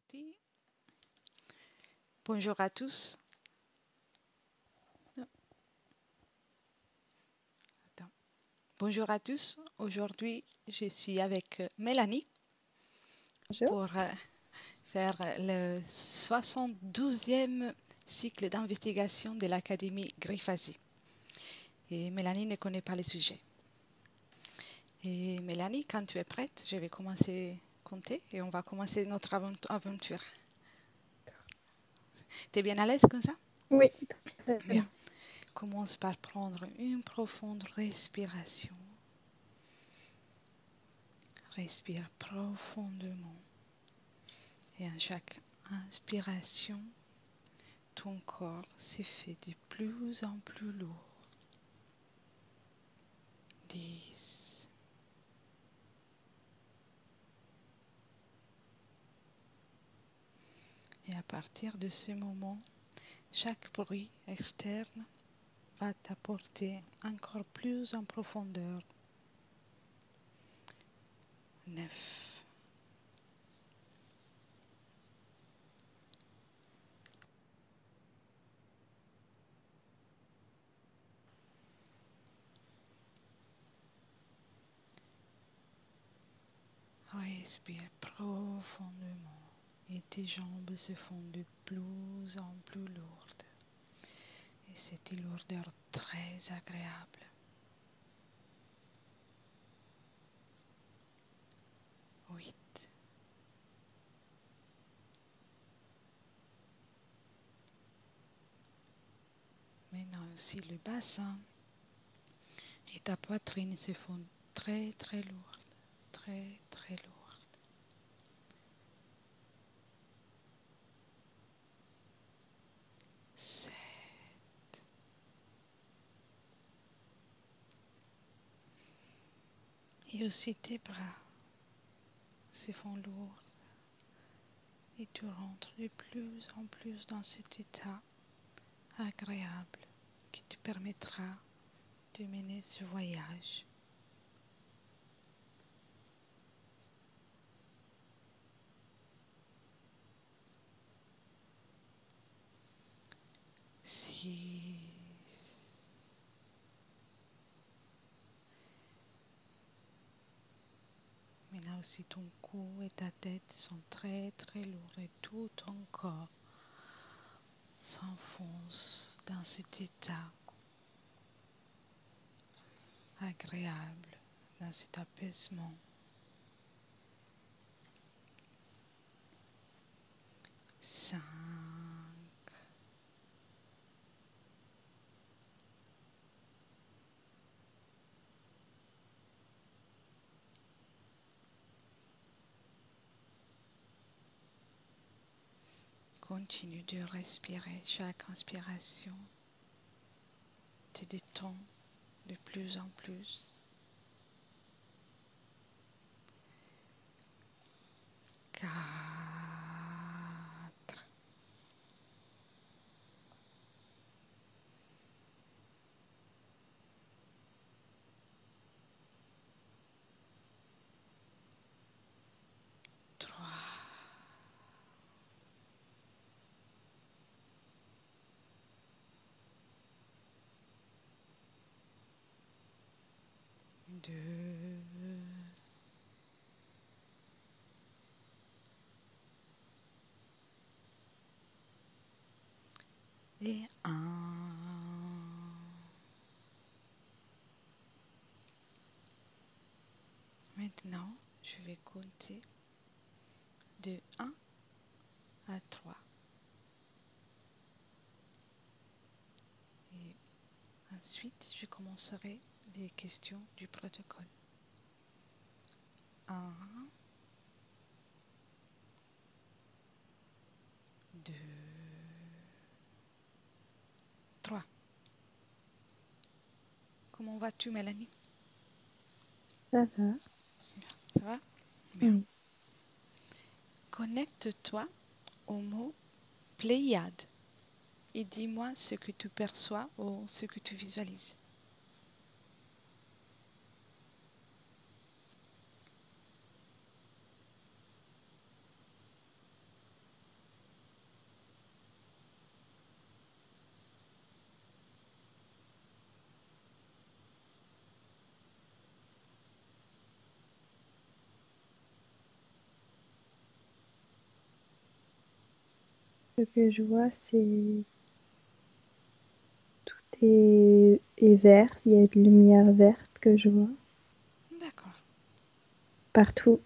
parti. Bonjour à tous. Attends. Bonjour à tous. Aujourd'hui, je suis avec Mélanie Bonjour. pour faire le 72e cycle d'investigation de l'Académie Grifasi. Et Mélanie ne connaît pas le sujet. Et Mélanie, quand tu es prête, je vais commencer à compter et on va commencer notre aventure. Tu es bien à l'aise comme ça? Oui, très Bien. Commence par prendre une profonde respiration. Respire profondément. Et à chaque inspiration, ton corps se fait de plus en plus lourd. 10. Et à partir de ce moment, chaque bruit externe va t'apporter encore plus en profondeur. 9. Respire profondément et tes jambes se font de plus en plus lourdes. Et c'est une lourdeur très agréable. 8. Maintenant aussi le bassin et ta poitrine se font très très lourdes, très très lourdes. 7. Et aussi tes bras se font lourds et tu rentres de plus en plus dans cet état agréable qui te permettra de mener ce voyage. 6. Maintenant aussi ton cou et ta tête sont très très lourds et tout ton corps s'enfonce dans cet état agréable, dans cet apaisement. 5. 'Continue de respirer. Chaque inspiration te détend de plus en plus. 4. 3. 2. Et 1. Maintenant, je vais compter de 1 à 3. Et ensuite, je commencerai les questions du protocole. 1, 2, 3. Comment vas-tu, Mélanie? Ça va. Ça va? Bien. Oui. Connecte-toi au mot Pléiade et dis-moi ce que tu perçois ou ce que tu visualises. Ce que je vois, c'est tout est vert. Il y a une lumière verte que je vois D'accord. partout.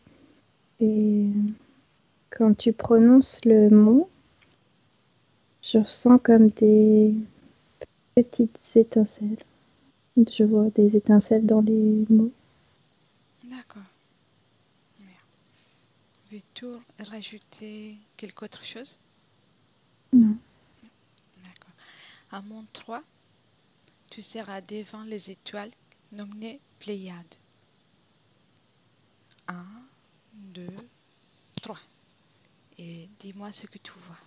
Et quand tu prononces le mot, je ressens comme des petites étincelles. Je vois des étincelles dans les mots. D'accord. Bien. Veux-tu rajouter quelque autre chose? Non. D'accord. À mon 3, tu seras devant les étoiles nommées Pléiades. Un, 2, 3. Et dis-moi ce que tu vois.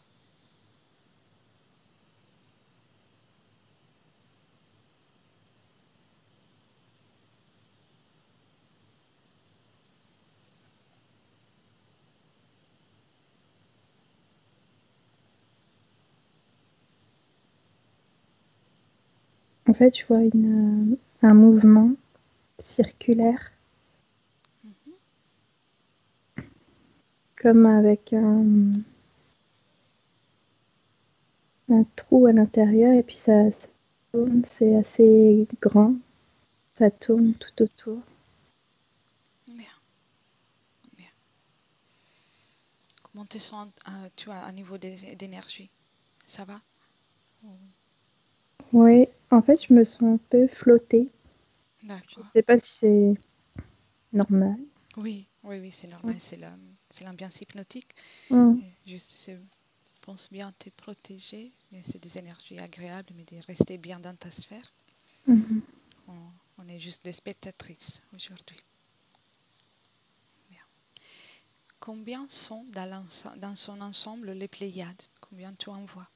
En fait, je vois un mouvement circulaire, Mhm. comme avec un trou à l'intérieur, et puis ça tourne, c'est assez grand, ça tourne tout autour. Bien, bien. Comment te sens, tu as un niveau d'énergie? Ça va? Oui, en fait, je me sens un peu flottée. Je ne D'accord. sais pas si c'est normal. Oui, oui, oui, c'est normal. C'est l'ambiance hypnotique. Mm. Je pense bien te protéger. Mais c'est des énergies agréables, mais de rester bien dans ta sphère. Mhm. On est juste des spectatrices aujourd'hui. Bien. Combien sont dans son ensemble les Pléiades? Combien tu en vois?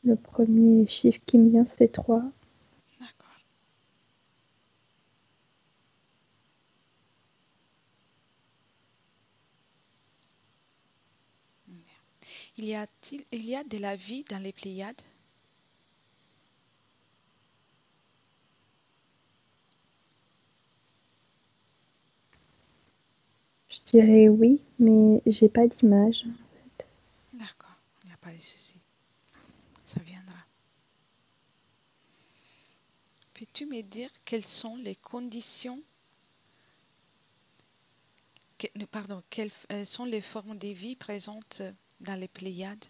Le premier chiffre qui me vient, c'est 3. D'accord. Il y a de la vie dans les Pléiades? Je dirais oui, mais j'ai pas d'image. D'accord, il n'y a pas de souci. Ça viendra. Peux-tu me dire quelles sont les conditions, pardon, quelles sont les formes de vie présentes dans les Pléiades?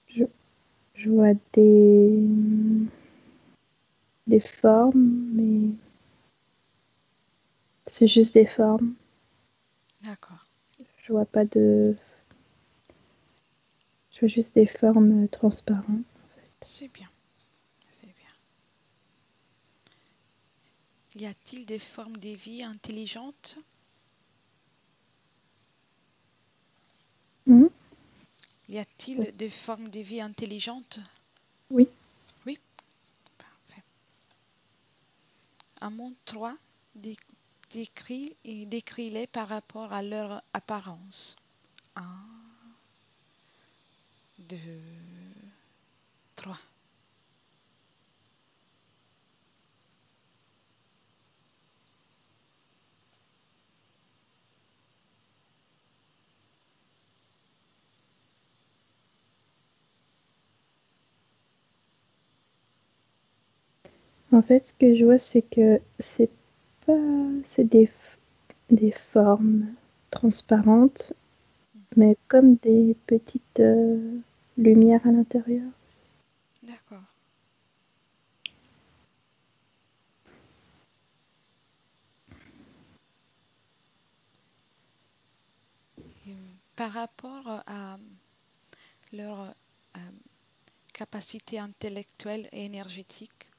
Je, je vois des formes, mais c'est juste des formes. D'accord, Je vois pas de. Je vois juste des formes transparentes. c'est bien, c'est bien. Y a-t-il des formes de vie intelligentes? Mhm. Y a-t-il des formes de vie intelligentes? Oui. Oui, parfait. À mon 3, décris-les par rapport à leur apparence. Un, 2, 3. En fait, ce que je vois, c'est que c'est pas. C'est des formes transparentes, mais comme des petites lumières à l'intérieur. D'accord. Et par rapport à leur capacité intellectuelle et énergétique,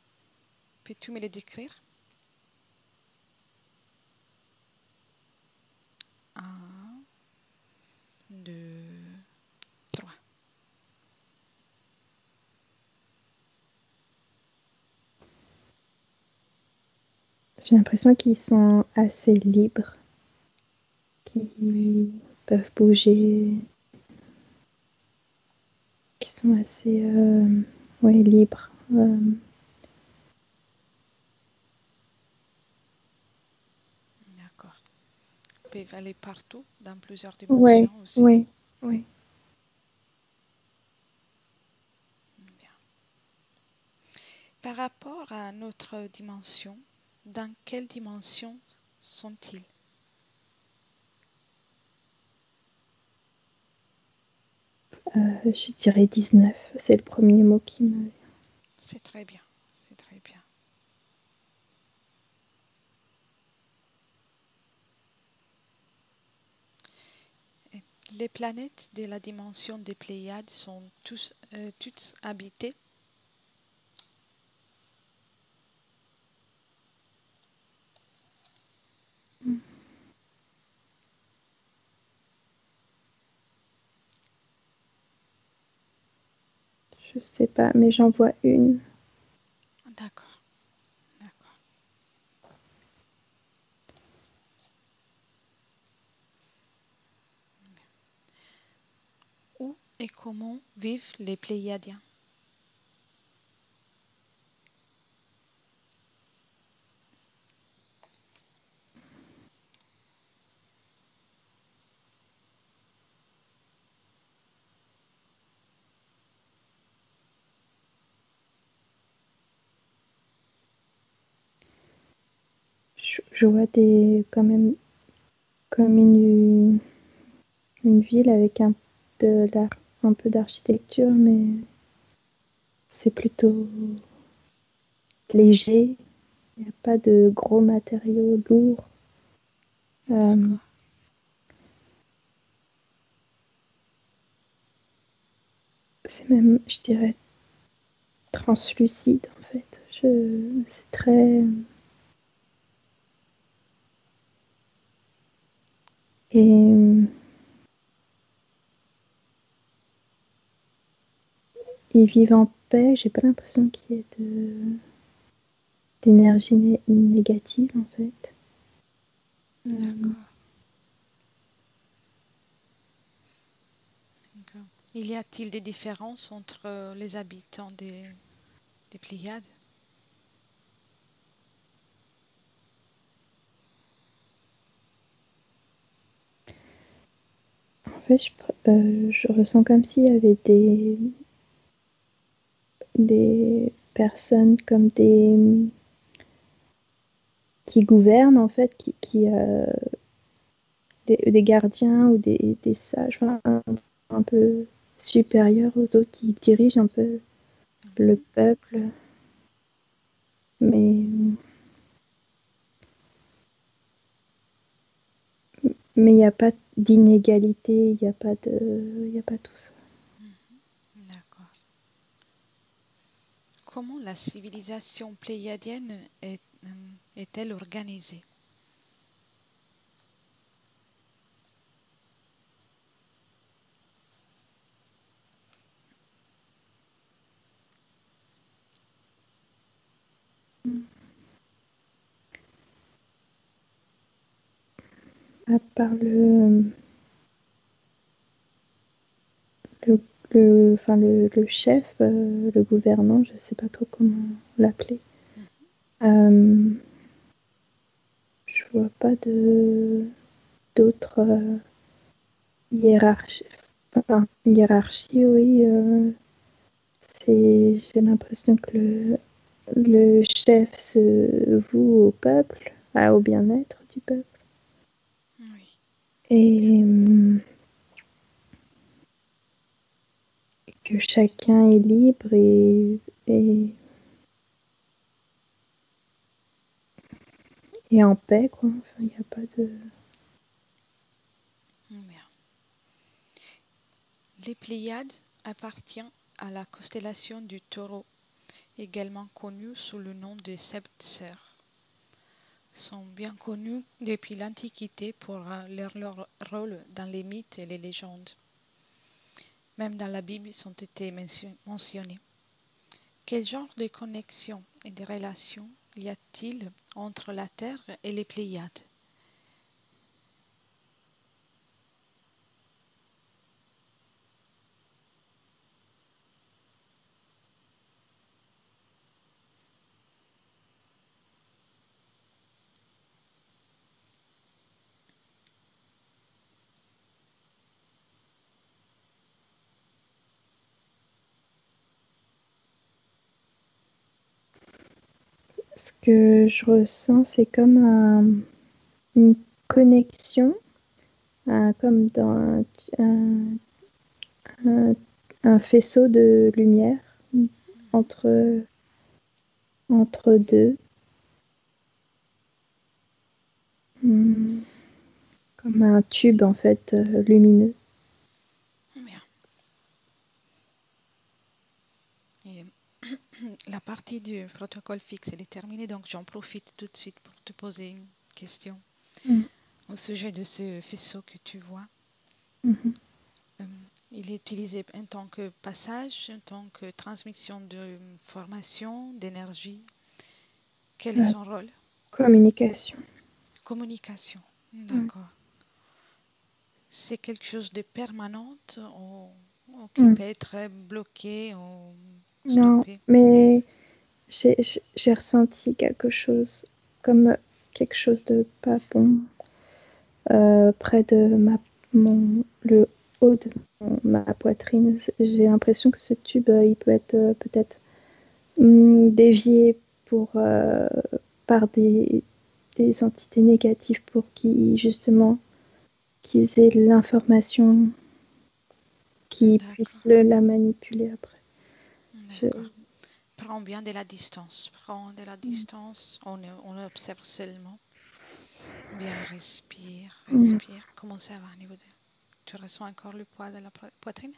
peux-tu me les décrire? Un, deux, trois. J'ai l'impression qu'ils sont assez libres, qu'ils peuvent bouger, qu'ils sont assez libres. D'accord. Ils peuvent aller partout, dans plusieurs Ouais, dimensions aussi. ouais, ouais. Bien. Par rapport à notre dimension, dans quelle dimension sont-ils? Je dirais 19. C'est le premier mot qui me... C'est très bien, c'est très bien. Et les planètes de la dimension des Pléiades sont toutes habitées. Je sais pas, mais j'en vois une. D'accord, d'accord. Où et comment vivent les Pléiadiens? Je vois quand même comme une ville avec un peu d'architecture, mais c'est plutôt léger. Il n'y a pas de gros matériaux lourds. D'accord, C'est même, je dirais, translucide en fait. C'est très... Et ils vivent en paix. J'ai pas l'impression qu'il y ait d'énergie négative en fait. d'accord, d'accord. Il y a-t-il des différences entre les habitants des Pléiades? En fait, je ressens comme s'il y avait des personnes comme qui gouvernent en fait, des gardiens ou des sages, enfin, un peu supérieurs aux autres qui dirigent un peu le peuple. Mais il n'y a pas d'inégalité, il y a pas tout ça. D'accord. Comment la civilisation pléiadienne est-elle organisée? À part le, le chef, le gouvernant, je ne sais pas trop comment l'appeler. Mhm. Je vois pas d'autres hiérarchies. Enfin, hiérarchie, oui. J'ai l'impression que le chef se voue au peuple, au bien-être du peuple. Oui, Et que chacun est libre et en paix, quoi. Enfin, il n'y a pas de... bien. Les Pléiades appartiennent à la constellation du Taureau, également connue sous le nom de Sept Sœurs. sont bien connus depuis l'Antiquité pour leur rôle dans les mythes et les légendes. Même dans la Bible, ils ont été mentionnés. Quel genre de connexion et de relation y a-t-il entre la Terre et les Pléiades? Ce que je ressens, c'est comme une connexion, comme dans un faisceau de lumière entre, entre deux. Comme un tube en fait lumineux. Bien. Et la partie du protocole fixe, elle est terminée, donc j'en profite tout de suite pour te poser une question au sujet de ce faisceau que tu vois. Il est utilisé en tant que passage, en tant que transmission d'informations, d'énergie. Quel est son rôle? Communication. Communication. D'accord. C'est quelque chose de permanent ou qui peut être bloqué ou stoppé? Non, mais j'ai ressenti quelque chose, comme quelque chose de pas bon près de le haut de ma poitrine. J'ai l'impression que ce tube, il peut être peut-être dévié par des entités négatives pour justement qu'ils aient l'information, qu'ils puissent la manipuler après. D'accord. Prends bien de la distance. Prends de la distance. On observe seulement. Bien, respire, respire. Comment ça va au niveau de... Tu ressens encore le poids de la poitrine?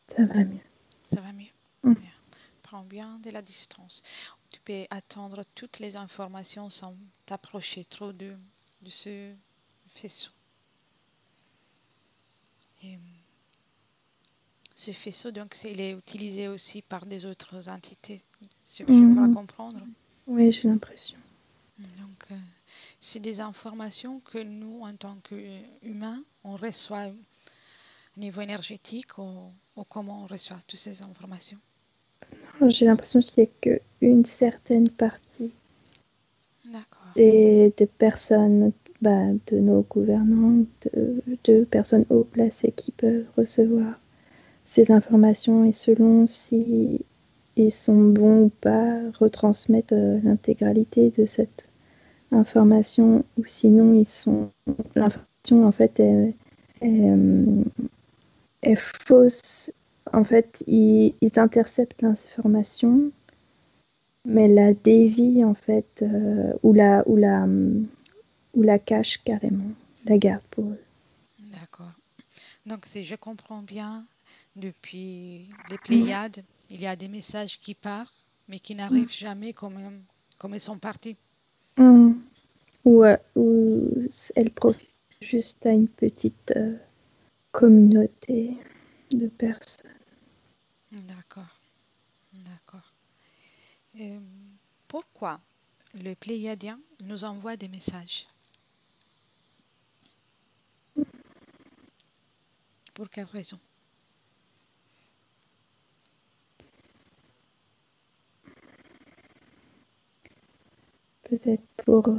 Ça va mieux. Ça va mieux. Bien. Prends bien de la distance. Tu peux attendre toutes les informations sans t'approcher trop de ce faisceau. Et ce faisceau, donc, il est utilisé aussi par des autres entités, ce que je crois comprendre. Oui, j'ai l'impression. Donc, c'est des informations que nous, en tant qu'humains, on reçoit au niveau énergétique ou comment on reçoit toutes ces informations. J'ai l'impression qu'il n'y a qu'une certaine partie D'accord. des personnes, de nos gouvernants, de personnes haut placées qui peuvent recevoir ces informations et selon si ils sont bons ou pas, retransmettre l'intégralité de cette information ou sinon l'information en fait est fausse. En fait, ils interceptent l'information mais la dévie en fait ou la cache carrément, la garde pour eux. D'accord. Donc, si je comprends bien, depuis les Pléiades, il y a des messages qui partent, mais qui n'arrivent jamais comme ils sont partis. Ou elle profite juste à une petite communauté de personnes. D'accord, d'accord. Euh, Pourquoi le Pléiadien nous envoie des messages? Pour quelle raison? Peut-être pour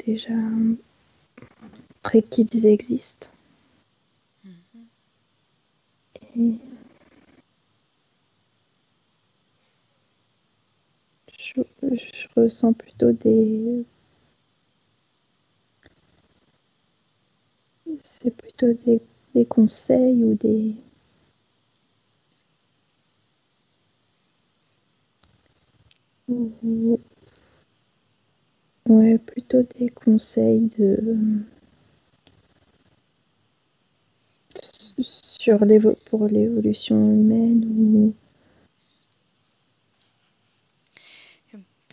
déjà après qu'ils existent. Et je ressens plutôt c'est plutôt des conseils ou ouais, plutôt des conseils pour l'évolution humaine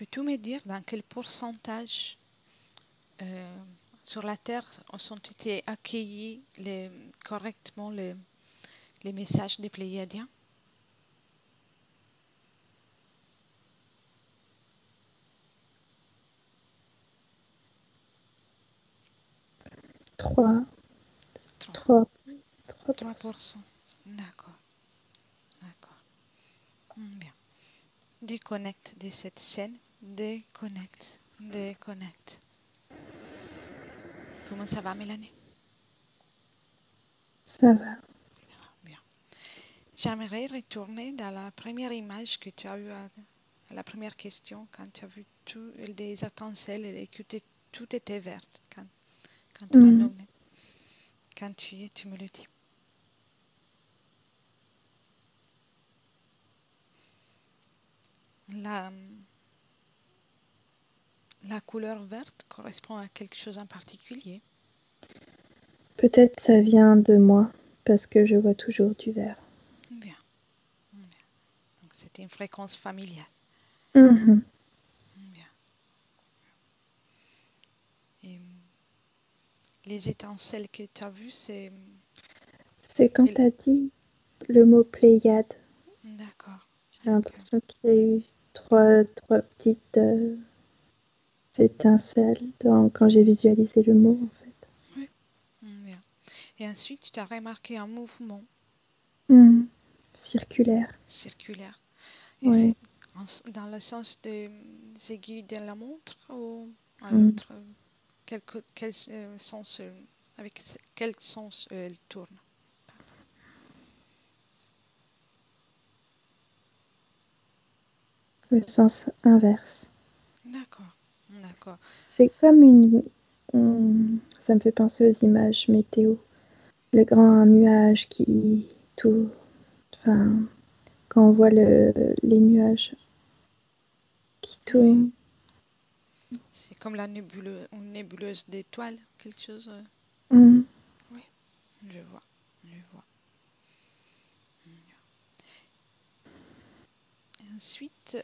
Peux-tu me dire dans quel pourcentage sur la Terre ont été accueillis correctement les messages des Pléiadiens? 3, 3, 3, 3%. 3%. D'accord, d'accord. Bien. Déconnecte de cette scène. Déconnecte, déconnecte. Comment ça va, Mélanie? Ça va. Bien. J'aimerais retourner dans la première image que tu as eue à la première question, quand tu as vu tout, des étincelles et que tout était vert, quand tu m'as nommé. Quand tu y es, tu me le dis. La couleur verte correspond à quelque chose en particulier. Peut-être ça vient de moi, parce que je vois toujours du vert. Bien. Donc c'est une fréquence familiale. Bien. Et les étincelles que tu as vues, c'est... C'est quand tu as dit le mot Pléiade. D'accord. J'ai l'impression qu'il y a eu trois petites étincelles quand j'ai visualisé le mot, en fait. Oui. Bien. Et ensuite, tu as remarqué un mouvement circulaire. Circulaire. Et Ouais. c'est dans le sens des aiguilles de la montre ou à l'autre? Quel sens, avec quel sens elle tourne? Le sens inverse. D'accord, d'accord. C'est comme ça me fait penser aux images météo. Le grand nuage qui tourne. Enfin, quand on voit les nuages qui tournent. Oui. C'est comme une nébuleuse d'étoiles, quelque chose. Oui, je vois, je vois. Ensuite,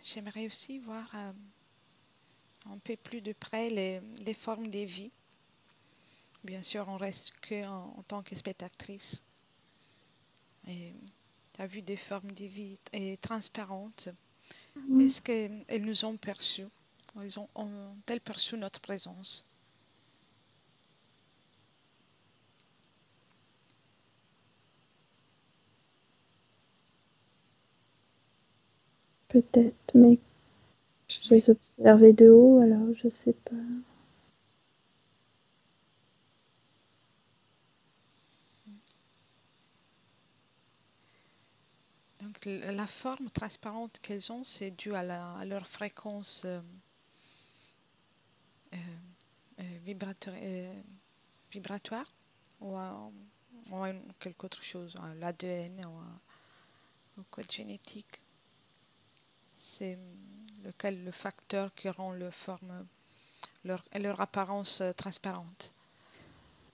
j'aimerais aussi voir un peu plus de près les formes des vies. Bien sûr, on reste que en tant que spectatrice. Et tu as vu des formes de vie transparentes. Est-ce qu'elles nous ont perçues? Ont-elles perçu notre présence? Peut-être, mais je les observais de haut, alors je sais pas. Donc la forme transparente qu'elles ont, c'est dû à leur fréquence vibratoire ou à quelque autre chose, à l'ADN au code génétique. C'est le facteur qui rend leur apparence transparente.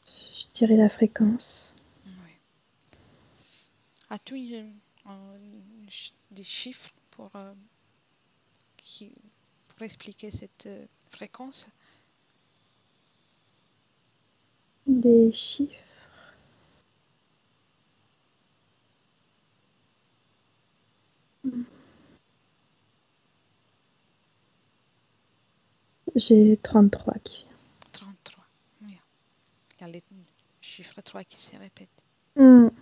Je dirais la fréquence. Oui. As-tu des chiffres pour expliquer cette fréquence? Des chiffres. J'ai 33 qui vient. 33. Oui. Il y a les chiffres 3 qui se répètent. Bien.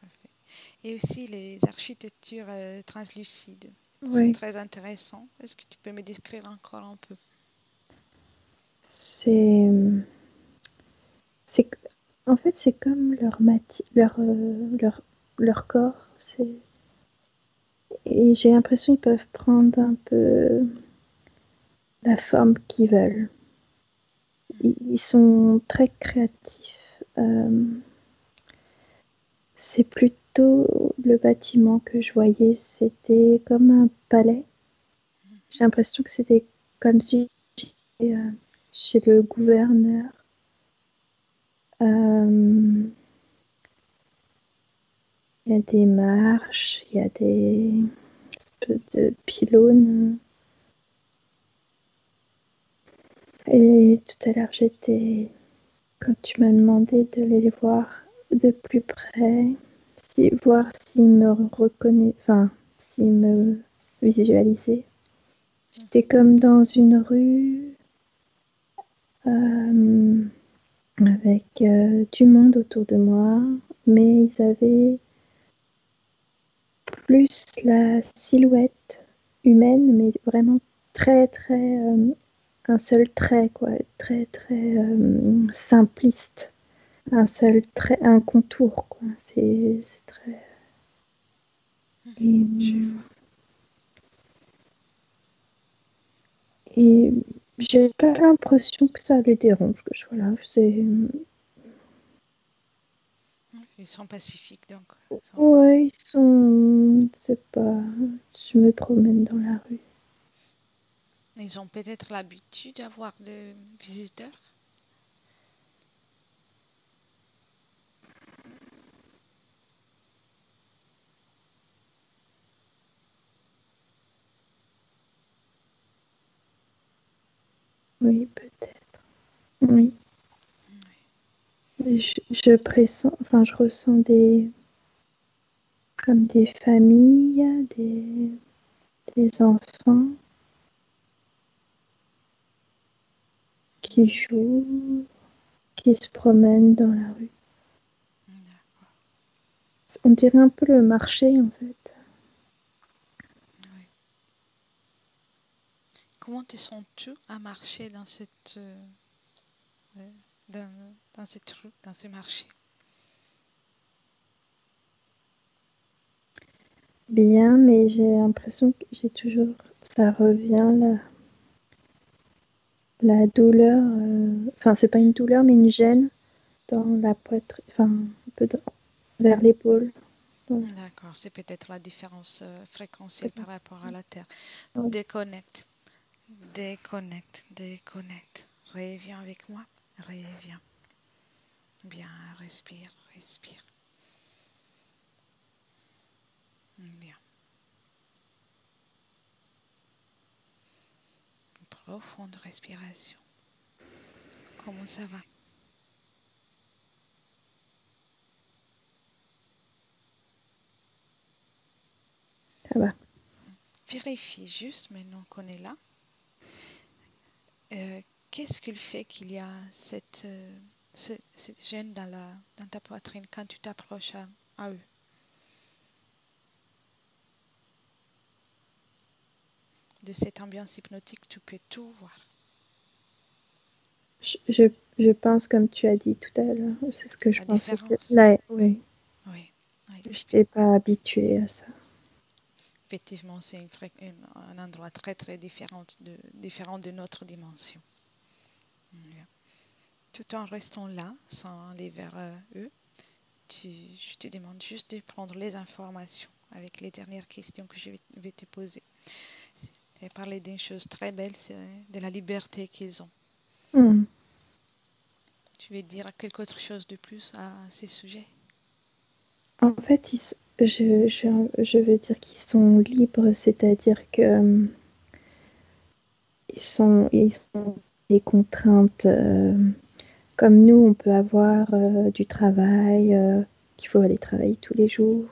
Parfait. Et aussi les architectures translucides sont Oui. très intéressantes. Est-ce que tu peux me décrire encore un peu? En fait, c'est comme leur corps. Et j'ai l'impression qu'ils peuvent prendre un peu la forme qu'ils veulent. Ils sont très créatifs. C'est plutôt le bâtiment que je voyais, c'était comme un palais. J'ai l'impression que c'était comme si j'étais chez le gouverneur. Il y a des marches, il y a des de pylône. Et tout à l'heure, quand tu m'as demandé de les voir de plus près, voir s'ils me reconnaissent, enfin, s'ils me visualisaient. J'étais comme dans une rue avec du monde autour de moi, mais ils avaient plus la silhouette humaine, mais vraiment très, très un seul trait, quoi, très, très simpliste. Un seul trait, un contour, quoi. C'est très. Et j'ai pas l'impression que ça les dérange que je sois là. Ils sont pacifiques, donc. Ouais, ils sont. C'est pas. Je me promène dans la rue. Ils ont peut-être l'habitude d'avoir des visiteurs. Oui, peut-être. Oui. Je pressens, enfin, je ressens comme des familles, des enfants qui jouent, qui se promènent dans la rue. D'accord. On dirait un peu le marché, en fait. Oui. Comment te sens-tu à marcher dans cette dans cette rue, dans ce marché? Bien, mais j'ai l'impression que ça revient la douleur, enfin c'est pas une douleur mais une gêne dans la poitrine, enfin un peu vers l'épaule. Voilà. D'accord, c'est peut-être la différence fréquentielle par rapport à la Terre. Ouais. Déconnecte, déconnecte. Reviens avec moi, reviens. Bien, respire. Bien. Profonde respiration. Comment ça va? Ça va. Vérifie juste maintenant qu'on est là. Qu'est-ce qu'il fait qu'il y a cette gêne dans ta poitrine quand tu t'approches à eux? De cette ambiance hypnotique, tu peux tout voir. Je pense comme tu as dit tout à l'heure, c'est ce que je La pensais. différence. Là, oui. Oui. Je n'étais pas habituée à ça. Effectivement, c'est un endroit très très différent de notre dimension. Tout en restant là, sans aller vers eux, je te demande juste de prendre les informations avec les dernières questions que je vais te poser. Et parler d'une chose très belle, c'est de la liberté qu'ils ont. Tu veux dire quelque autre chose de plus à ces sujets? En fait, je veux dire qu'ils sont libres, c'est-à-dire que ils ont des contraintes comme nous, on peut avoir du travail, qu'il faut aller travailler tous les jours.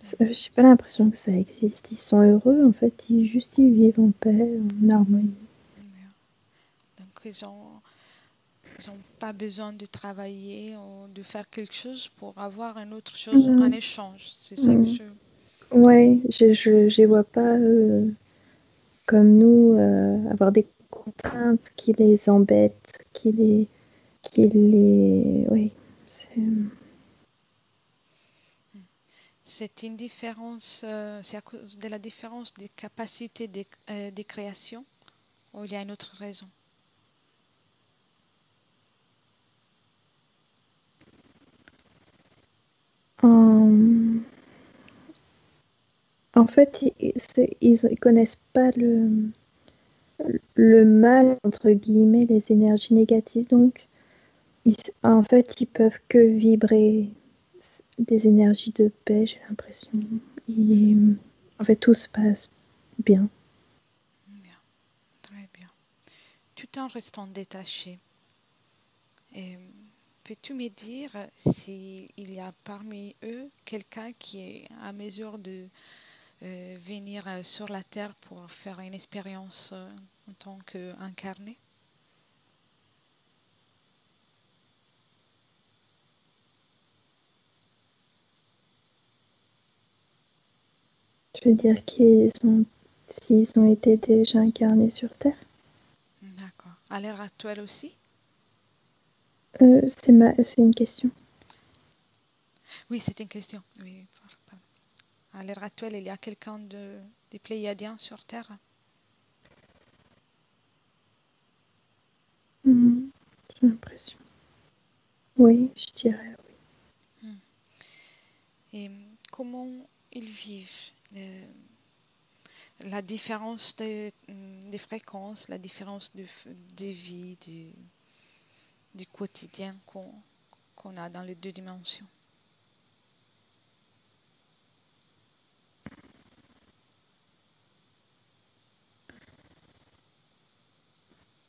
Je n'ai pas l'impression que ça existe. Ils sont heureux, en fait, ils vivent en paix, en harmonie. Donc, ils n'ont pas besoin de travailler ou de faire quelque chose pour avoir une autre chose en échange. C'est ça que je... Ouais, je les vois pas comme nous avoir des contraintes qui les embêtent, oui. C'est une différence, c'est à cause de la différence des capacités de création ou il y a une autre raison? En fait, ils connaissent pas le mal, entre guillemets, les énergies négatives. Donc, en fait, ils peuvent que vibrer des énergies de paix, j'ai l'impression. En fait, tout se passe bien. Bien, très bien. Tout en restant détaché, peux-tu me dire s'il y a parmi eux quelqu'un qui est à mesure de venir sur la Terre pour faire une expérience en tant qu'incarné? Je veux dire s'ils ont été déjà incarnés sur Terre. D'accord. À l'heure actuelle aussi? C'est une question. Oui, c'est une question. Oui, pardon. À l'heure actuelle, il y a quelqu'un des Pléiadiens sur Terre? J'ai l'impression. Oui, je dirais oui. Et comment ils vivent la différence des fréquences, la différence des vies, du quotidien qu'on a dans les deux dimensions.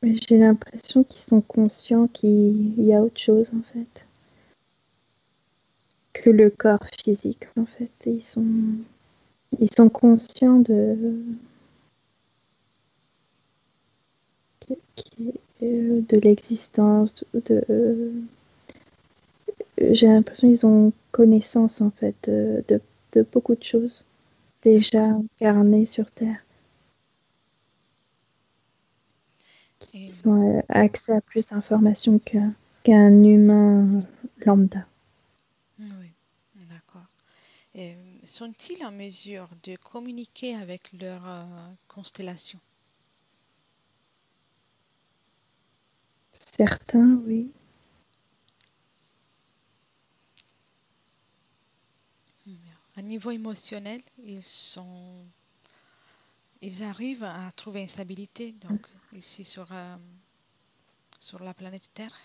Mais j'ai l'impression qu'ils sont conscients qu'il y a autre chose en fait que le corps physique. En fait, ils sont conscients de l'existence. J'ai l'impression qu'ils ont connaissance en fait de beaucoup de choses déjà D'accord. incarnées sur Terre. Et, Ils ont accès à plus d'informations qu'un humain lambda. oui, d'accord. Et, sont-ils en mesure de communiquer avec leur constellation? Certains, oui. À niveau émotionnel, ils arrivent à trouver une stabilité, donc ici sur la planète Terre.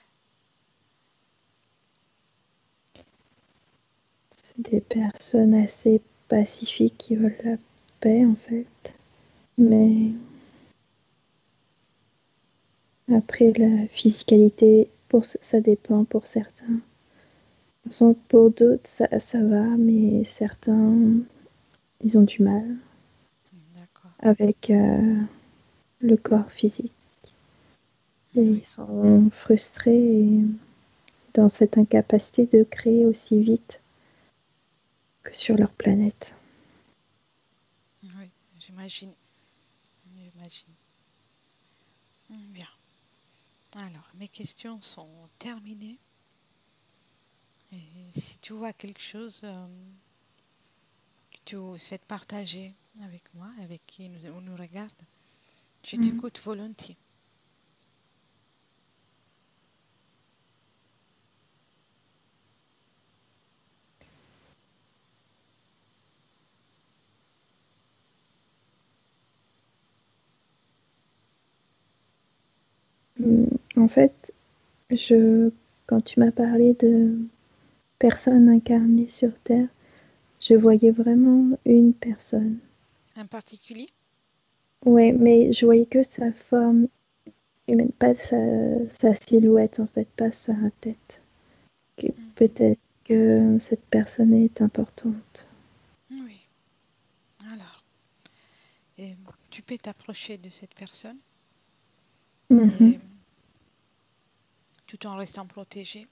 C'est des personnes assez pacifiques qui veulent la paix en fait. Mais après, la physicalité, ça dépend pour certains. Pour d'autres, ça va, mais certains, ils ont du mal D'accord. avec le corps physique. Et Oui, ils sont frustrés dans cette incapacité de créer aussi vite que sur leur planète. oui, j'imagine. J'imagine. Bien. Alors, mes questions sont terminées. Et si tu vois quelque chose que tu souhaites partager avec moi, avec qui nous regarde, je t'écoute volontiers. En fait, quand tu m'as parlé de personnes incarnées sur Terre, je voyais vraiment une personne. Un particulier? Ouais, mais je voyais que sa forme humaine, pas sa silhouette en fait, pas sa tête. Peut-être que cette personne est importante. Oui. Alors, tu peux t'approcher de cette personne Mhm. et tout en restant protégé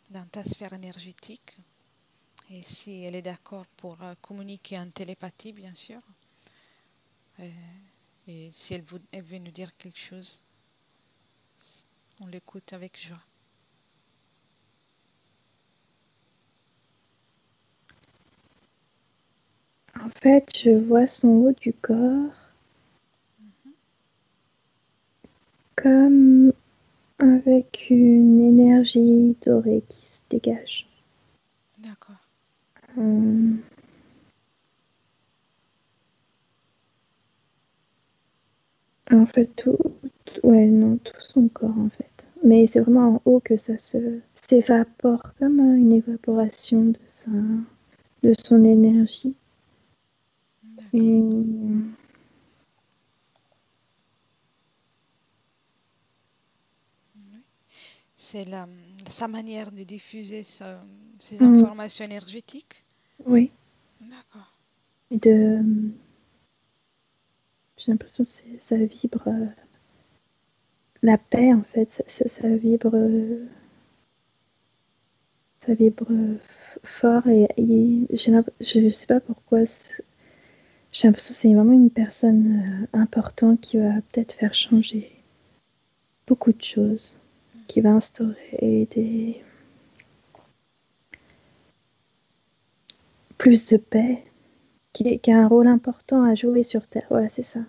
dans ta sphère énergétique. Et si elle est d'accord pour communiquer en télépathie, bien sûr, euh, et si elle veut nous dire quelque chose, on l'écoute avec joie. En fait, je vois son haut du corps comme avec une énergie dorée qui se dégage. D'accord. Hum, En fait, ouais, non, tout son corps en fait. Mais c'est vraiment en haut que ça s'évapore, comme une évaporation de son énergie. D'accord. Et Oui. C'est sa manière de diffuser ces mm, informations énergétiques. oui, D'accord. et de, j'ai l'impression que ça vibre la paix en fait, ça vibre fort et je sais pas pourquoi. J'ai l'impression que c'est vraiment une personne importante qui va peut-être faire changer beaucoup de choses, qui va instaurer plus de paix, qui a un rôle important à jouer sur Terre. Voilà, c'est ça.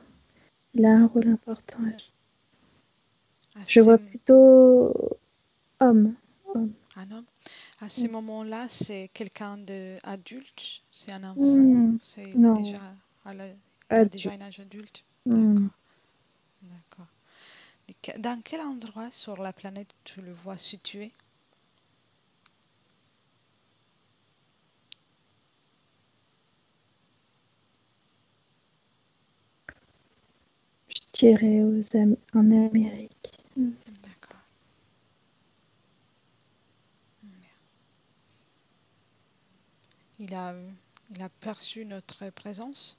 Il a un D'accord. rôle important à jouer. À Je ces, vois plutôt homme. Homme. un homme. À ce moment-là, c'est quelqu'un d'adulte, c'est un enfant, Hmm, c'est déjà non, il a déjà un adulte. âge adulte. Hmm. D'accord, d'accord. Et dans quel endroit sur la planète tu le vois situé? Je dirais en Amérique. Hmm. D'accord. Il a, il a perçu notre présence?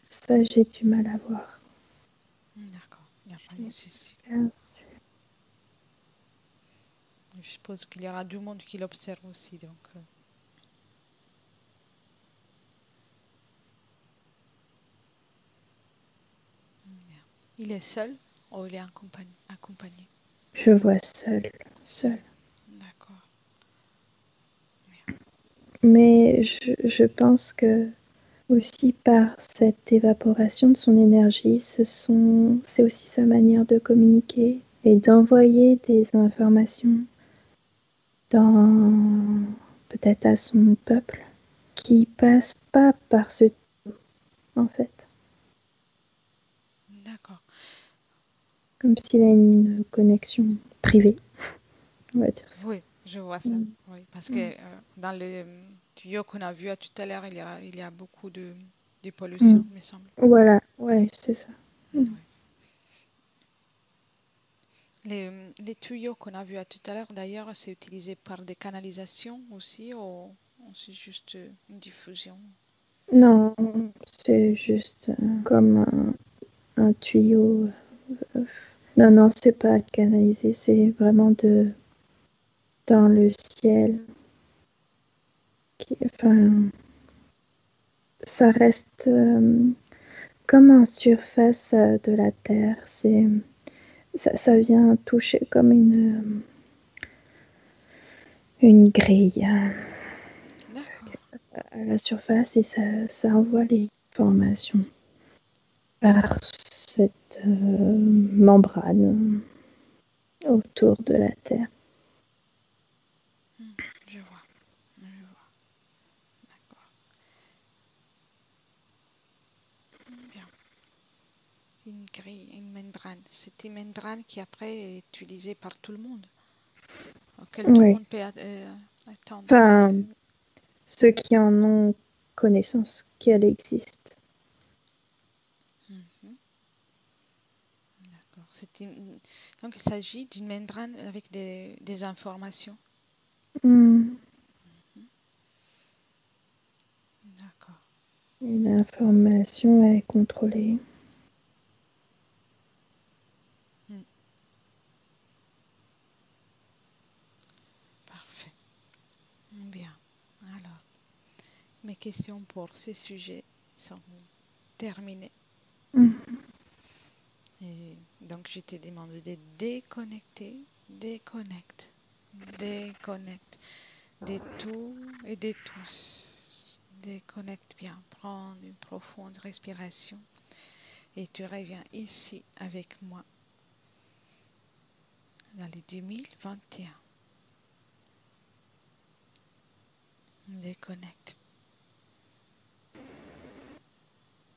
Ça, j'ai du mal à voir. D'accord, il n'y a pas de C'est souci. super. Je suppose qu'il y aura du monde qui l'observe aussi, donc. Bien. Il est seul ou il est accompagné? Je vois seul, Seul. seul. D'accord. Mais je pense que aussi par cette évaporation de son énergie, c'est aussi sa manière de communiquer et d'envoyer des informations dans, peut-être à son peuple qui passe pas par ce en fait. D'accord. Comme s'il a une connexion privée, on va dire ça. Oui, je vois ça. Mm. Oui, parce que Mm. dans le tuyau qu'on a vu tout à l'heure, il y a beaucoup de pollution, Mm. il me semble. Voilà, ouais, c'est ça. Mm. Ouais. Les tuyaux qu'on a vus tout à l'heure, d'ailleurs, c'est utilisé par des canalisations aussi, ou c'est juste une diffusion? Non, c'est juste comme un tuyau. Non, non, c'est pas canalisé, c'est vraiment dans le ciel. Enfin, ça reste comme en surface de la Terre. Ça vient toucher comme une grille D'accord. à la surface et ça envoie les informations par cette membrane autour de la Terre. Hmm, je vois, je vois. D'accord. Bien. Une grille, une membrane. C'est une membrane qui après est utilisée par tout le monde, auquel tout le Oui. monde peut attendre. Enfin, ceux qui en ont connaissance qu'elle existe. Mhm. D'accord. Donc il s'agit d'une membrane avec des informations. Hmm. D'accord. Et l'information est contrôlée. Hmm, parfait. Bien. Alors, mes questions pour ce sujet sont terminées. Hmm. Et donc, je te demande de déconnecter, déconnecte, déconnecte de tout et de tous. Déconnecte bien. Prends une profonde respiration et tu reviens ici avec moi dans les 2021. Déconnecte.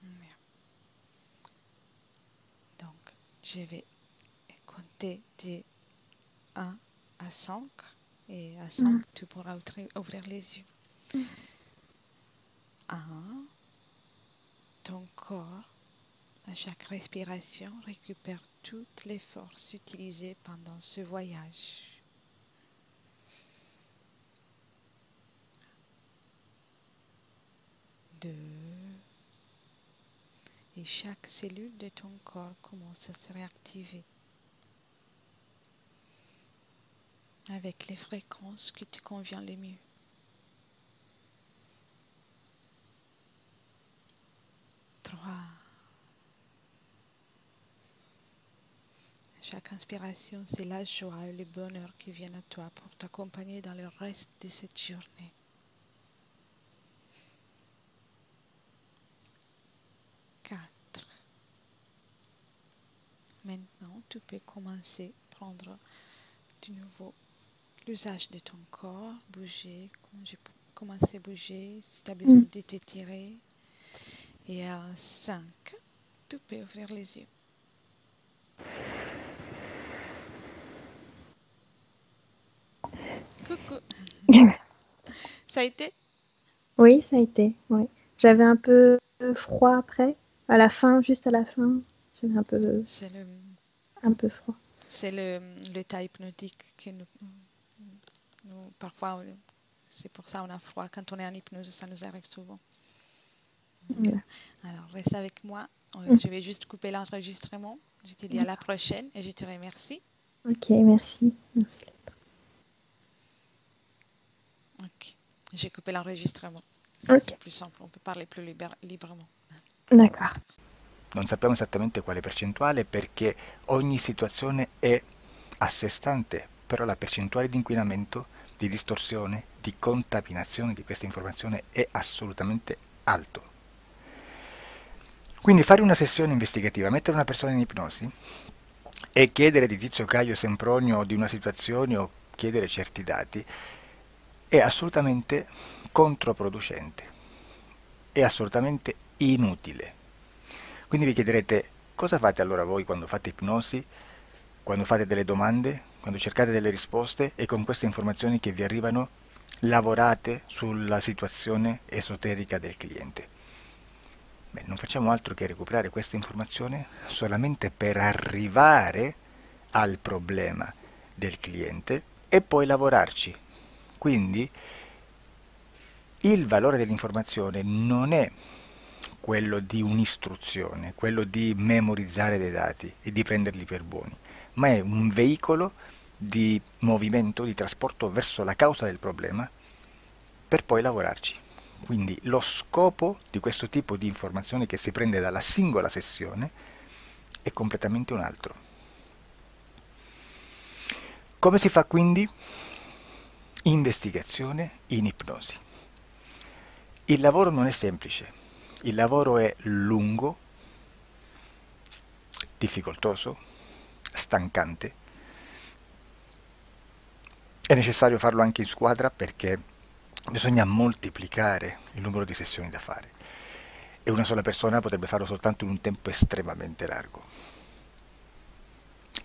Bien. Donc, je vais compter de 1 à 5. Et à 5, tu pourras ouvrir les yeux. 1, ton corps, à chaque respiration, récupère toutes les forces utilisées pendant ce voyage. 2, et chaque cellule de ton corps commence à se réactiver avec les fréquences qui te conviennent le mieux. 3, chaque inspiration, c'est la joie et le bonheur qui viennent à toi pour t'accompagner dans le reste de cette journée. 4. Maintenant, tu peux commencer à prendre de nouveau l'usage de ton corps, bouger, commencer à bouger si tu as besoin de t'étirer. Et à 5, tu peux ouvrir les yeux. Coucou. Ça a été? Oui, ça a été. Oui. J'avais un peu froid après. À la fin, juste à la fin, j'avais un peu froid. C'est l'état hypnotique que nous parfois, c'est pour ça qu'on a froid. Quand on est en hypnose, ça nous arrive souvent. Voilà. Alors, reste avec moi. Je vais juste couper l'enregistrement. Je te dis à la prochaine et je te remercie. Ok, merci. Merci. Ok, j'ai coupé l'enregistrement. Ça, c'est plus simple, on peut parler plus librement. D'accord. Non sappiamo esattamente quale percentuale perché ogni situazione è a sé stante, però la percentuale di inquinamento, di distorsione, di contaminazione di questa informazione è assolutamente alto. Quindi fare una sessione investigativa, mettere una persona in ipnosi e chiedere di Tizio Caio Sempronio di una situazione o chiedere certi dati è assolutamente controproducente, è assolutamente inutile. Quindi vi chiederete cosa fate allora voi quando fate ipnosi, quando fate delle domande, quando cercate delle risposte e con queste informazioni che vi arrivano lavorate sulla situazione esoterica del cliente. Beh, non facciamo altro che recuperare questa informazione solamente per arrivare al problema del cliente e poi lavorarci. Quindi il valore dell'informazione non è quello di un'istruzione, quello di memorizzare dei dati e di prenderli per buoni, ma è un veicolo di movimento, di trasporto verso la causa del problema per poi lavorarci. Quindi lo scopo di questo tipo di informazione che si prende dalla singola sessione è completamente un altro. Come si fa quindi? Investigazione in ipnosi. Il lavoro non è semplice, il lavoro è lungo, difficoltoso, stancante. È necessario farlo anche in squadra perché bisogna moltiplicare il numero di sessioni da fare e una sola persona potrebbe farlo soltanto in un tempo estremamente largo.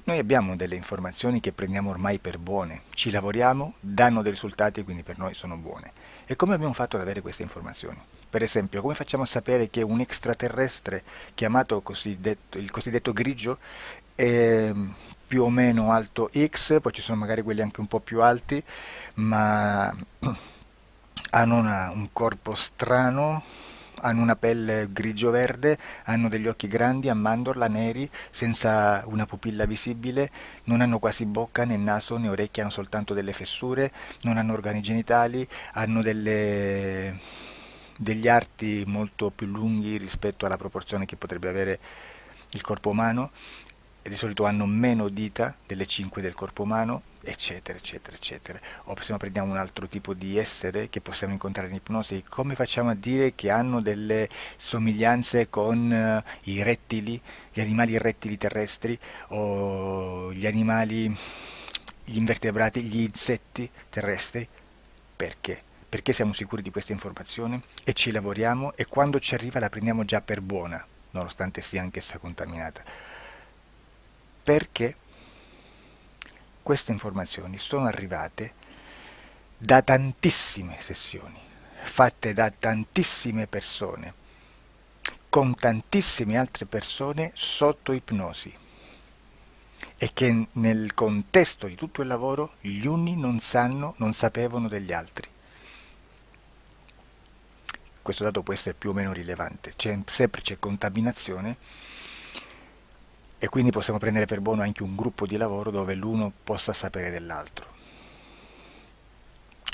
Noi abbiamo delle informazioni che prendiamo ormai per buone, ci lavoriamo, danno dei risultati e quindi per noi sono buone. E come abbiamo fatto ad avere queste informazioni? Per esempio, come facciamo a sapere che un extraterrestre chiamato il cosiddetto grigio è più o meno alto X, poi ci sono magari quelli anche un po' più alti, ma hanno un corpo strano, hanno una pelle grigio-verde, hanno degli occhi grandi a mandorla neri, senza una pupilla visibile, non hanno quasi bocca né naso né orecchie, hanno soltanto delle fessure, non hanno organi genitali, hanno degli arti molto più lunghi rispetto alla proporzione che potrebbe avere il corpo umano, e di solito hanno meno dita delle 5 del corpo umano, eccetera, eccetera, eccetera. O se no prendiamo un altro tipo di essere che possiamo incontrare in ipnosi, come facciamo a dire che hanno delle somiglianze con i rettili, gli animali rettili terrestri o gli animali, gli invertebrati, gli insetti terrestri? Perché? Perché siamo sicuri di questa informazione e ci lavoriamo e quando ci arriva la prendiamo già per buona, nonostante sia anch'essa contaminata. Perché queste informazioni sono arrivate da tantissime sessioni, fatte da tantissime persone, con tantissime altre persone sotto ipnosi, e che nel contesto di tutto il lavoro gli uni non sapevano degli altri. Questo dato può essere più o meno rilevante, sempre c'è contaminazione, e quindi possiamo prendere per buono anche un gruppo di lavoro dove l'uno possa sapere dell'altro.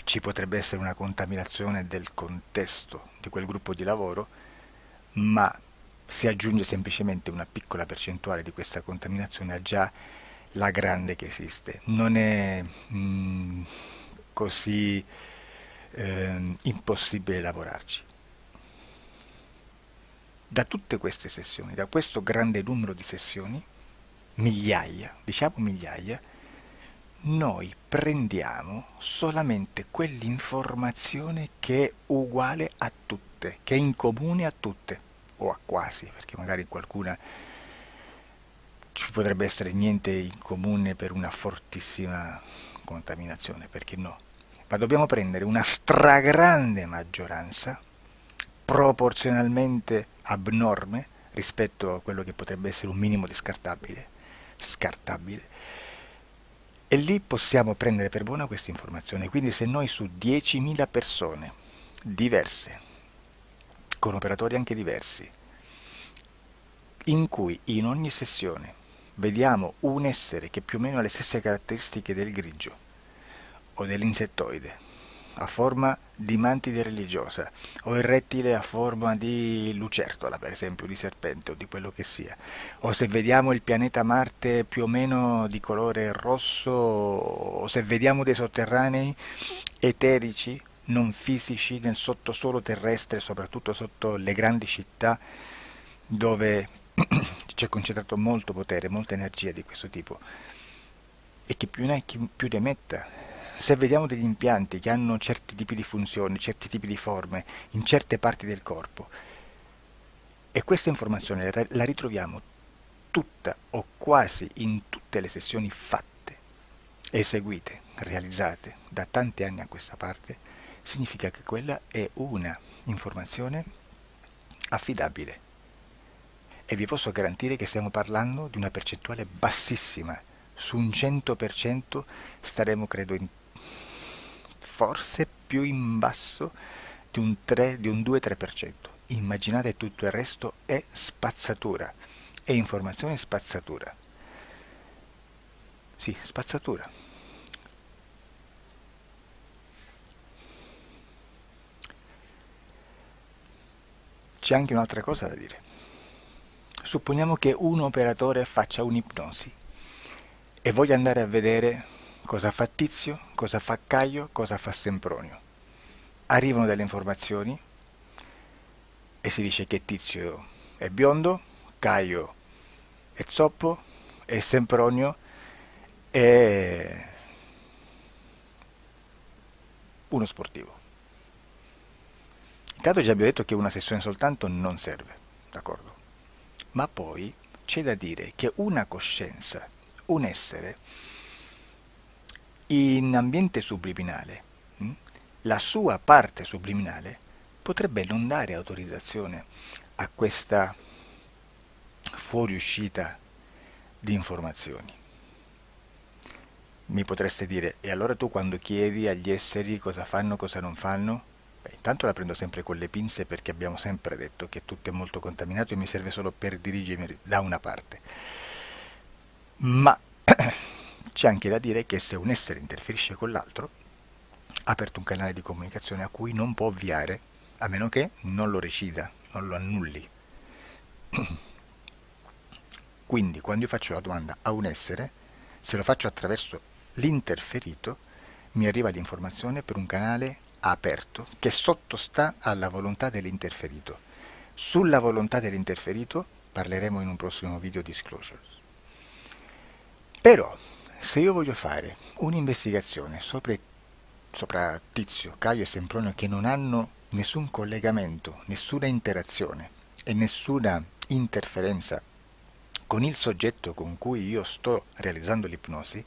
Ci potrebbe essere una contaminazione del contesto di quel gruppo di lavoro, ma si aggiunge semplicemente una piccola percentuale di questa contaminazione a già la grande che esiste. Non è così impossibile lavorarci. Da tutte queste sessioni, da questo grande numero di sessioni, migliaia, diciamo migliaia, noi prendiamo solamente quell'informazione che è uguale a tutte, che è in comune a tutte, o a quasi, perché magari qualcuna ci potrebbe essere niente in comune per una fortissima contaminazione, perché no? Ma dobbiamo prendere una stragrande maggioranza, proporzionalmente abnorme rispetto a quello che potrebbe essere un minimo di scartabile, e lì possiamo prendere per buona questa informazione. Quindi se noi su 10.000 persone diverse, con operatori anche diversi, in cui in ogni sessione vediamo un essere che più o meno ha le stesse caratteristiche del grigio o dell'insettoide, a forma di mantide religiosa, o il rettile a forma di lucertola, per esempio, di serpente o di quello che sia, o se vediamo il pianeta Marte più o meno di colore rosso, o se vediamo dei sotterranei eterici, non fisici, nel sottosuolo terrestre, soprattutto sotto le grandi città, dove c'è concentrato molto potere, molta energia di questo tipo, e chi più ne ha chi più ne metta. Se vediamo degli impianti che hanno certi tipi di funzioni, certi tipi di forme in certe parti del corpo, e questa informazione la ritroviamo tutta o quasi in tutte le sessioni fatte, eseguite, realizzate da tanti anni a questa parte, significa che quella è una informazione affidabile. E vi posso garantire che stiamo parlando di una percentuale bassissima. Su un 100% staremo, credo, forse più in basso di un 2-3%. Immaginate, tutto il resto è spazzatura, è informazione spazzatura. Sì, spazzatura. C'è anche un'altra cosa da dire. Supponiamo che un operatore faccia un'ipnosi e voglia andare a vedere cosa fa Tizio, cosa fa Caio, cosa fa Sempronio. Arrivano delle informazioni e si dice che Tizio è biondo, Caio è zoppo e Sempronio è uno sportivo. Intanto già abbiamo detto che una sessione soltanto non serve, d'accordo? Ma poi c'è da dire che una coscienza, un essere, in ambiente subliminale, la sua parte subliminale potrebbe non dare autorizzazione a questa fuoriuscita di informazioni. Mi potreste dire, e allora tu quando chiedi agli esseri cosa fanno, cosa non fanno? Beh, intanto la prendo sempre con le pinze, perché abbiamo sempre detto che tutto è molto contaminato e mi serve solo per dirigermi da una parte. Ma c'è anche da dire che se un essere interferisce con l'altro, ha aperto un canale di comunicazione a cui non può ovviare, a meno che non lo recida, non lo annulli. Quindi quando io faccio la domanda a un essere, se lo faccio attraverso l'interferito, mi arriva l'informazione per un canale aperto che sottostà alla volontà dell'interferito. Sulla volontà dell'interferito parleremo in un prossimo video disclosures. Però, se io voglio fare un'investigazione sopra Tizio, Caio e Sempronio, che non hanno nessun collegamento, nessuna interazione e nessuna interferenza con il soggetto con cui io sto realizzando l'ipnosi,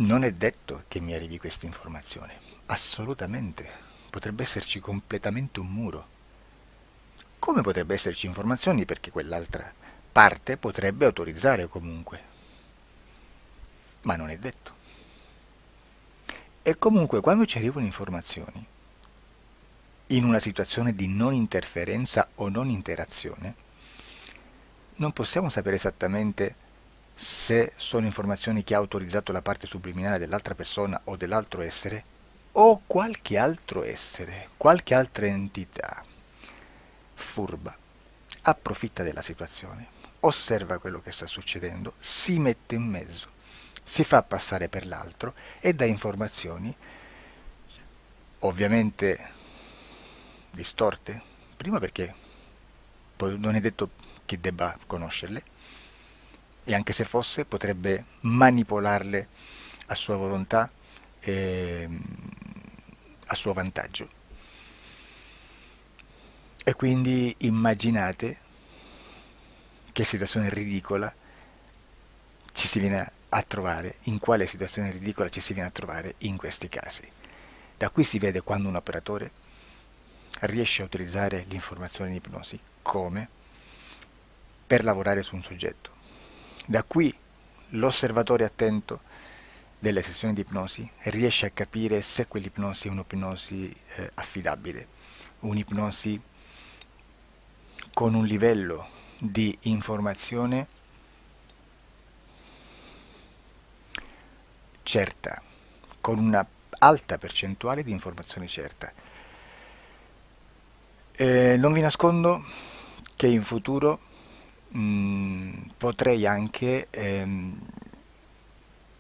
non è detto che mi arrivi questa informazione, assolutamente, potrebbe esserci completamente un muro. Come potrebbe esserci informazioni perché quell'altra parte potrebbe autorizzare comunque, ma non è detto. E comunque quando ci arrivano informazioni, in una situazione di non interferenza o non interazione, non possiamo sapere esattamente se sono informazioni che ha autorizzato la parte subliminale dell'altra persona o dell'altro essere, o qualche altro essere, qualche altra entità furba, approfitta della situazione, osserva quello che sta succedendo, si mette in mezzo, si fa passare per l'altro e dà informazioni ovviamente distorte, prima perché poi non è detto che debba conoscerle, e anche se fosse potrebbe manipolarle a sua volontà e a suo vantaggio. E quindi immaginate che situazione ridicola ci si viene a trovare, in quale situazione ridicola ci si viene a trovare in questi casi. Da qui si vede quando un operatore riesce a utilizzare l'informazione in ipnosi come per lavorare su un soggetto. Da qui l'osservatore attento delle sessioni di ipnosi riesce a capire se quell'ipnosi è un'ipnosi affidabile, un'ipnosi con un livello di informazione certa, con una alta percentuale di informazione certa. Non vi nascondo che in futuro potrei anche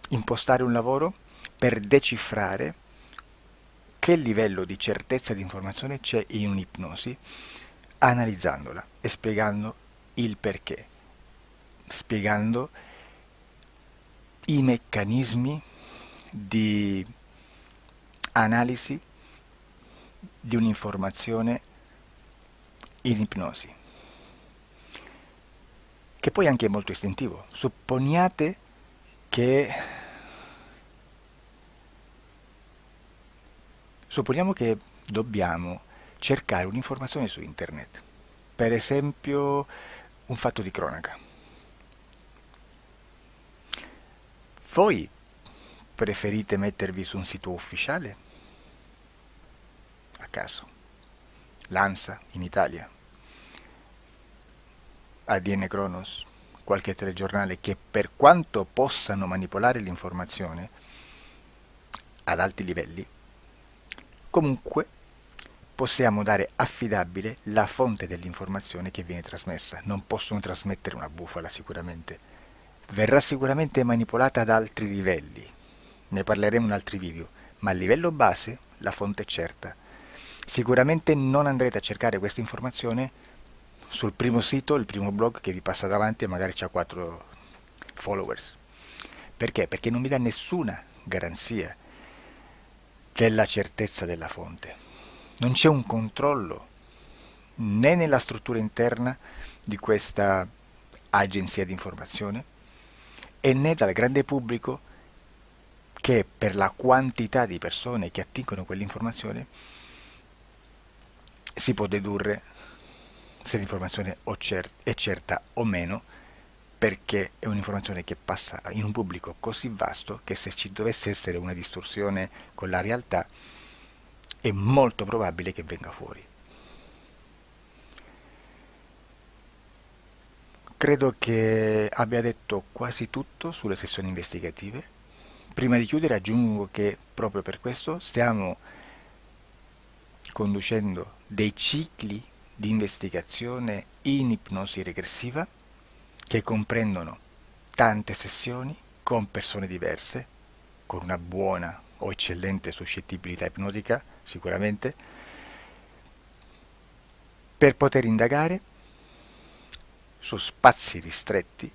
impostare un lavoro per decifrare che livello di certezza di informazione c'è in un'ipnosi, analizzandola e spiegando il perché, spiegando i meccanismi di analisi di un'informazione in ipnosi, che poi anche è molto istintivo. Supponiamo che dobbiamo cercare un'informazione su internet, per esempio un fatto di cronaca. Voi preferite mettervi su un sito ufficiale? A caso. L'ANSA in Italia, ADN Kronos, qualche telegiornale che per quanto possano manipolare l'informazione ad alti livelli, comunque possiamo dare affidabile la fonte dell'informazione che viene trasmessa. Non possono trasmettere una bufala sicuramente. Verrà sicuramente manipolata ad altri livelli. Ne parleremo in altri video, ma a livello base la fonte è certa. Sicuramente non andrete a cercare questa informazione sul primo sito, il primo blog che vi passa davanti e magari c'ha 4 followers. Perché? Perché non vi dà nessuna garanzia della certezza della fonte. Non c'è un controllo né nella struttura interna di questa agenzia di informazione e né dal grande pubblico che per la quantità di persone che attingono quell'informazione si può dedurre se l'informazione è certa o meno, perché è un'informazione che passa in un pubblico così vasto che se ci dovesse essere una distorsione con la realtà è molto probabile che venga fuori. Credo che abbia detto quasi tutto sulle sessioni investigative. Prima di chiudere aggiungo che proprio per questo stiamo conducendo dei cicli di investigazione in ipnosi regressiva che comprendono tante sessioni con persone diverse, con una buona o eccellente suscettibilità ipnotica sicuramente, per poter indagare su spazi ristretti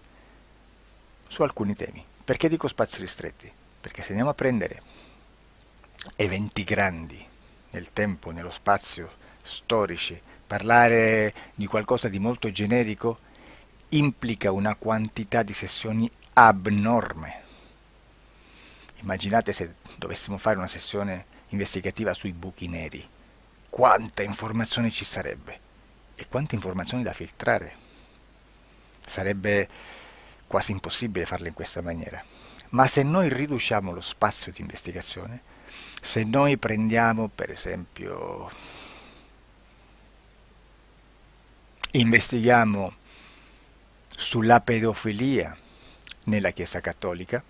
su alcuni temi. Perché dico spazi ristretti? Perché se andiamo a prendere eventi grandi nel tempo, nello spazio, storici, parlare di qualcosa di molto generico implica una quantità di sessioni abnorme. Immaginate se dovessimo fare una sessione investigativa sui buchi neri, quanta informazione ci sarebbe e quante informazioni da filtrare. Sarebbe quasi impossibile farlo in questa maniera. Ma se noi riduciamo lo spazio di investigazione, se noi prendiamo per esempio, investighiamo sulla pedofilia nella Chiesa Cattolica,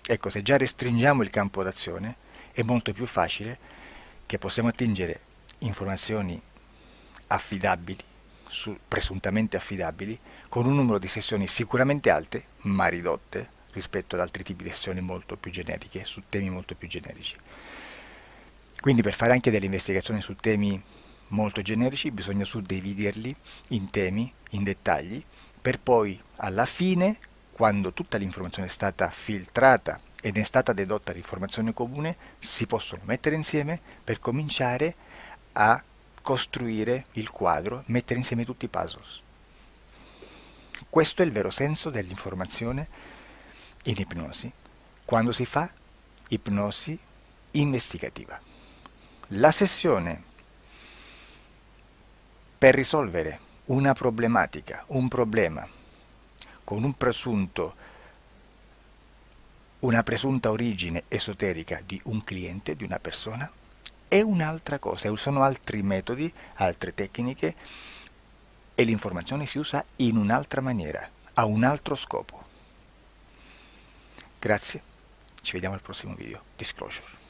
ecco, se già restringiamo il campo d'azione è molto più facile che possiamo attingere informazioni affidabili, presuntamente affidabili, con un numero di sessioni sicuramente alte, ma ridotte rispetto ad altri tipi di sessioni molto più generiche, su temi molto più generici. Quindi per fare anche delle investigazioni su temi molto generici bisogna suddividerli in temi, in dettagli, per poi alla fine, quando tutta l'informazione è stata filtrata ed è stata dedotta l'informazione comune, si possono mettere insieme per cominciare a costruire il quadro, mettere insieme tutti i puzzles. Questo è il vero senso dell'informazione in ipnosi, quando si fa ipnosi investigativa. La sessione per risolvere una problematica, un problema, con una presunta origine esoterica di un cliente, di una persona, è un'altra cosa, sono altri metodi, altre tecniche e l'informazione si usa in un'altra maniera, ha un altro scopo. Grazie, ci vediamo al prossimo video. Disclosure.